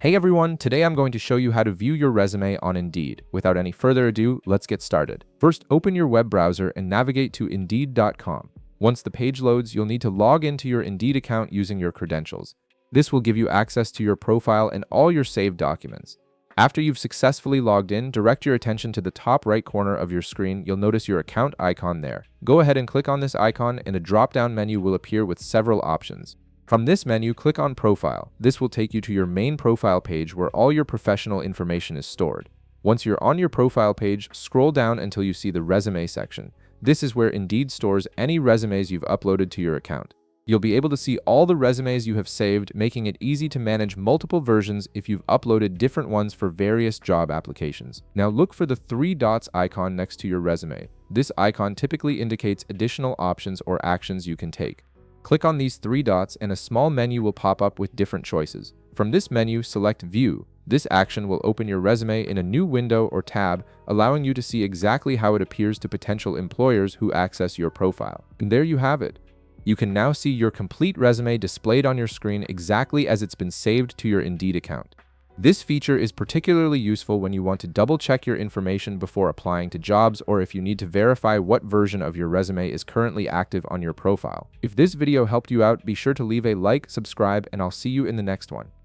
Hey everyone, today I'm going to show you how to view your resume on Indeed. Without any further ado, let's get started. First, open your web browser and navigate to Indeed.com. Once the page loads, you'll need to log into your Indeed account using your credentials. This will give you access to your profile and all your saved documents. After you've successfully logged in, direct your attention to the top right corner of your screen. You'll notice your account icon there. Go ahead and click on this icon and a drop-down menu will appear with several options. From this menu, click on Profile. This will take you to your main profile page where all your professional information is stored. Once you're on your profile page, scroll down until you see the Resume section. This is where Indeed stores any resumes you've uploaded to your account. You'll be able to see all the resumes you have saved, making it easy to manage multiple versions if you've uploaded different ones for various job applications. Now look for the three dots icon next to your resume. This icon typically indicates additional options or actions you can take. Click on these three dots and a small menu will pop up with different choices. From this menu, select View. This action will open your resume in a new window or tab, allowing you to see exactly how it appears to potential employers who access your profile. And there you have it. You can now see your complete resume displayed on your screen exactly as it's been saved to your Indeed account. This feature is particularly useful when you want to double-check your information before applying to jobs or if you need to verify what version of your resume is currently active on your profile. If this video helped you out, be sure to leave a like, subscribe, and I'll see you in the next one.